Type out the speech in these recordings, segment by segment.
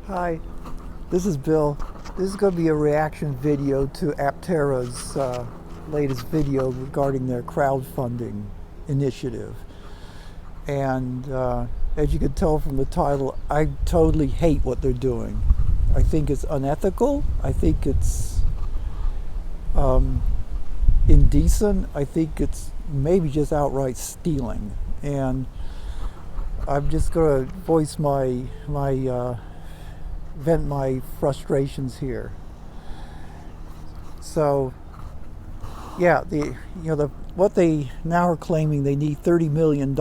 Hi, this is Bill. This is going to be a reaction video to Aptera's latest video regarding their crowdfunding initiative. And as you can tell from the title, I totally hate what they're doing. I think it's unethical. I think it's indecent. I think it's maybe just outright stealing. And I'm just going to voice vent my frustrations here. So, yeah, what they now are claiming, they need $30 million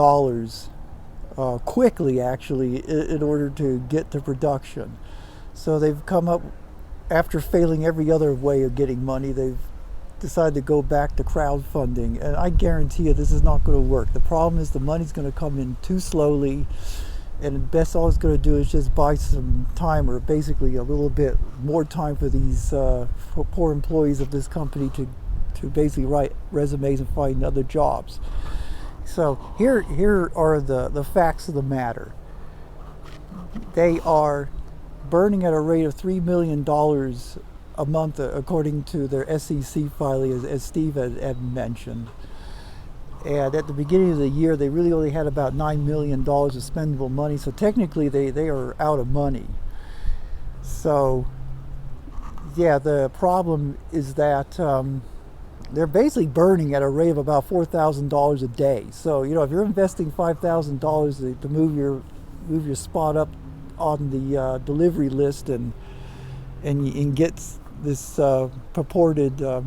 quickly, actually, in order to get to production. So they've come up, after failing every other way of getting money, they've decided to go back to crowdfunding, and I guarantee you this is not going to work. The problem is the money's going to come in too slowly, and best all it's going to do is just buy some time, or basically a little bit more time, for these poor employees of this company to basically write resumes and find other jobs. So here are the facts of the matter. They are burning at a rate of $3 million a month, according to their SEC filing, as Steve had mentioned. And at the beginning of the year, they really only had about $9 million of spendable money. So technically, they are out of money. So, yeah, the problem is that they're basically burning at a rate of about $4,000 a day. So, if you're investing $5,000 to move your spot up on the delivery list and get this purported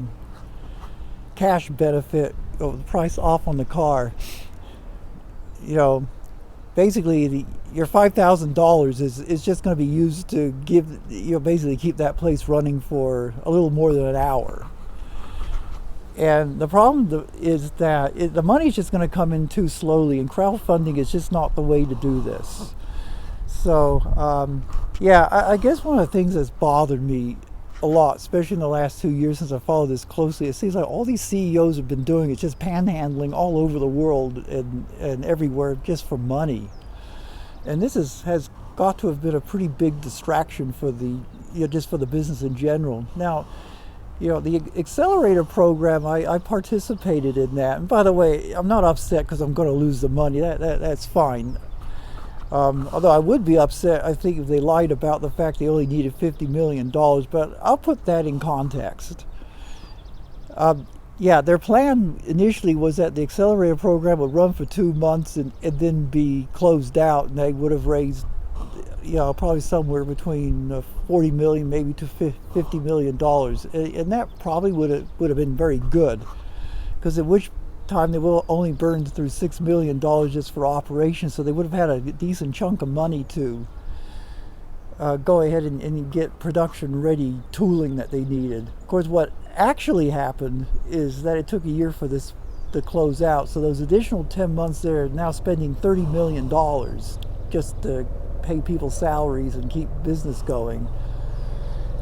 cash benefit, the price off on the car, basically your $5,000 is just going to be used to basically keep that place running for a little more than an hour. And the problem is that the money is just going to come in too slowly, and crowdfunding is just not the way to do this. So, yeah, I guess one of the things that's bothered me a lot, especially in the last 2 years since I followed this closely, it seems like all these CEOs have been doing is just panhandling all over the world and everywhere just for money. And this has got to have been a pretty big distraction for just for the business in general. Now, the accelerator program, I participated in that. And by the way, I'm not upset because I'm going to lose the money. That's fine. Although I would be upset, I think, if they lied about the fact they only needed $50 million, but I'll put that in context. Yeah, their plan initially was that the accelerator program would run for 2 months and then be closed out, and they would have raised, probably somewhere between 40 million, maybe to $50 million, and that probably would have been very good, because at which time they will only burned through $6 million just for operations, so they would have had a decent chunk of money to go ahead and get production ready tooling that they needed. Of course, what actually happened is that it took a year for this to close out, so those additional 10 months they're now spending $30 million just to pay people salaries and keep business going.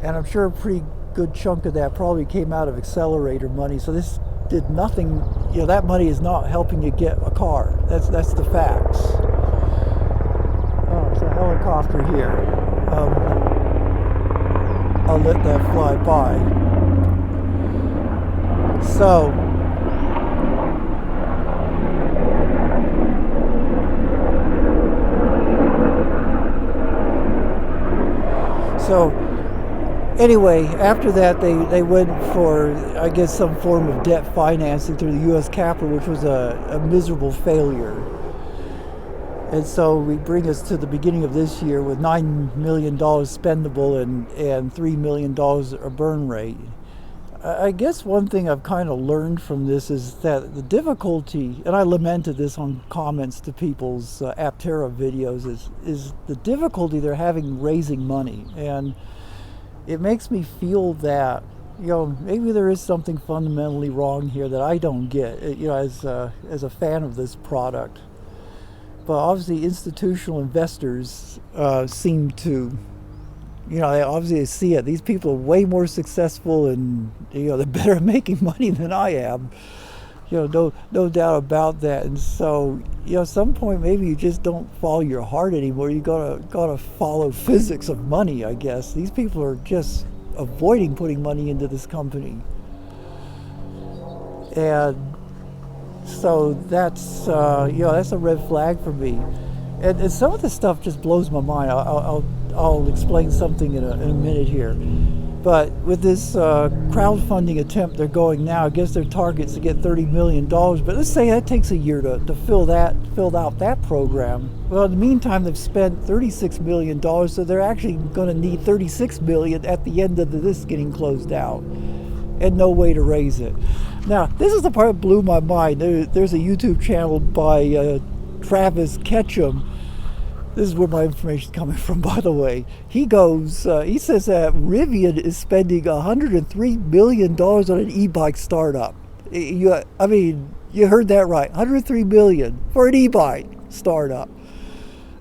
And I'm sure a pretty good chunk of that probably came out of accelerator money, so this did nothing. That money is not helping you get a car. That's the facts. Oh, it's a helicopter here. I'll let that fly by. So, anyway, after that, they went for, I guess, some form of debt financing through the U.S. Capitol, which was a miserable failure. And so we bring us to the beginning of this year with $9 million spendable and $3 million a burn rate. I guess one thing I've kind of learned from this is that the difficulty, and I lamented this on comments to people's Aptera videos, is the difficulty they're having raising money. And it makes me feel that, maybe there is something fundamentally wrong here that I don't get, as a fan of this product. But obviously institutional investors seem to, they obviously see it. These people are way more successful, and they're better at making money than I am. no doubt about that. And so, at some point, maybe you just don't follow your heart anymore. You gotta follow physics of money, I guess. These people are just avoiding putting money into this company, and so that's a red flag for me. And some of this stuff just blows my mind. I'll explain something in a minute here. But with this crowdfunding attempt they're going now, I guess their target's to get $30 million. But let's say that takes a year to fill out that program. Well, in the meantime, they've spent $36 million, so they're actually going to need $36 million at the end of this getting closed out, and no way to raise it. Now, this is the part that blew my mind. There's a YouTube channel by Travis Ketchum. This is where my information is coming from, by the way. He says that Rivian is spending $103 million on an e-bike startup. You heard that right. $103 million for an e-bike startup.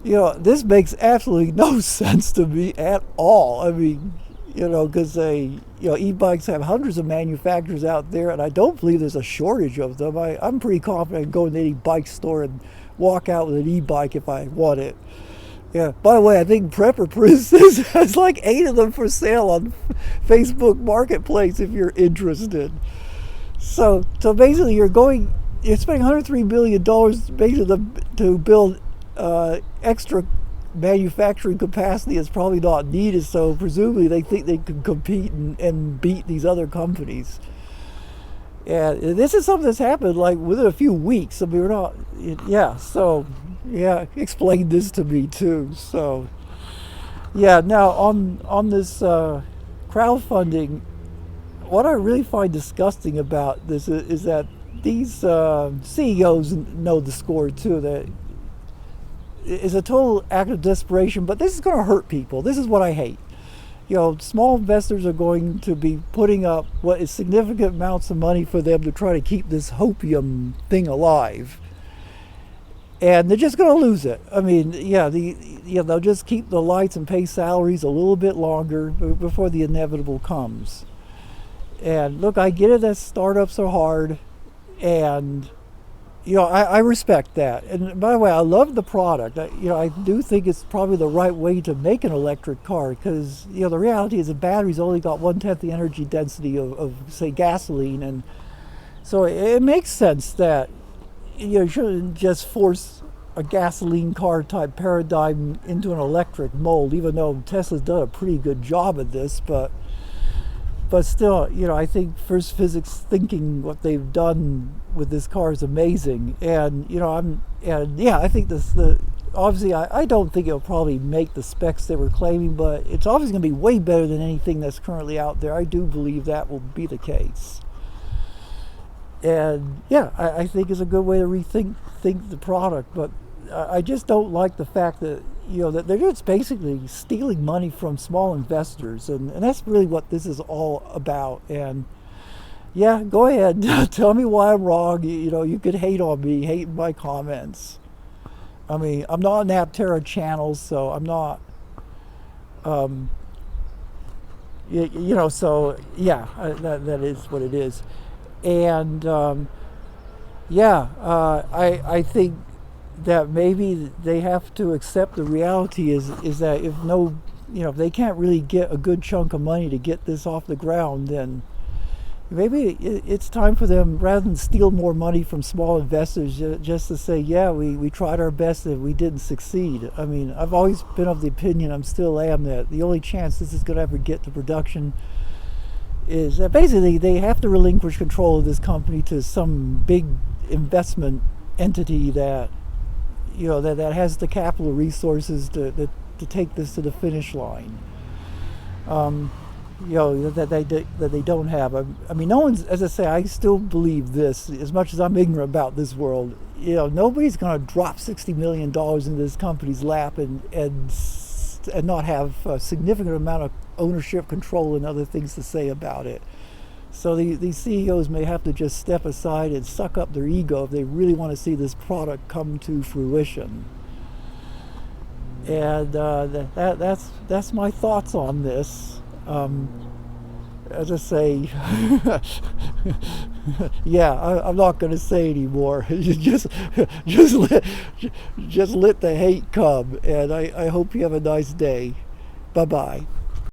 This makes absolutely no sense to me at all. Because e-bikes have hundreds of manufacturers out there, and I don't believe there's a shortage of them. I'm pretty confident I can go into any bike store and walk out with an e-bike if I want it. Yeah. By the way, I think Prepper Princess has like 8 of them for sale on Facebook Marketplace if you're interested. So basically, you're spending $103 million basically to build extra manufacturing capacity that's probably not needed. So presumably, they think they can compete and beat these other companies. And this is something that's happened like within a few weeks. We're not, so, explain this to me too. So, now on this crowdfunding, what I really find disgusting about this is that these CEOs know the score too, that it's a total act of desperation, but this is going to hurt people. This is what I hate. Small investors are going to be putting up what is significant amounts of money for them to try to keep this hopium thing alive. And they're just going to lose it. They'll just keep the lights and pay salaries a little bit longer before the inevitable comes. And look, I get it that startups are hard, and I respect that. And by the way, I love the product. I do think it's probably the right way to make an electric car, because the reality is the battery's only got 1/10 the energy density of say gasoline, and so it makes sense that you shouldn't just force a gasoline car type paradigm into an electric mold. Even though Tesla's done a pretty good job at this, but still, I think first physics thinking what they've done with this car is amazing. And I think obviously I don't think it'll probably make the specs they were claiming, but it's obviously going to be way better than anything that's currently out there. I do believe that will be the case. And I think it's a good way to rethink the product, but I just don't like the fact that that they're just basically stealing money from small investors, and that's really what this is all about. And go ahead, tell me why I'm wrong. You could hate on me, hate my comments. I'm not an Aptera channel, so I'm not that is what it is. And I think that maybe they have to accept the reality is that if they can't really get a good chunk of money to get this off the ground, then maybe it's time for them, rather than steal more money from small investors, just to say, we tried our best and we didn't succeed. I've always been of the opinion, I'm still am, that the only chance this is going to ever get to production is that basically they have to relinquish control of this company to some big investment entity that that has the capital resources to take this to the finish line. That they don't have. No one's, as I say, I still believe this, as much as I'm ignorant about this world. Nobody's going to drop $60 million into this company's lap and not have a significant amount of ownership, control, and other things to say about it. So these CEOs may have to just step aside and suck up their ego if they really want to see this product come to fruition. And that's my thoughts on this. as I say, yeah, I'm not going to say anymore. Just let, just let the hate come, and I hope you have a nice day. Bye bye.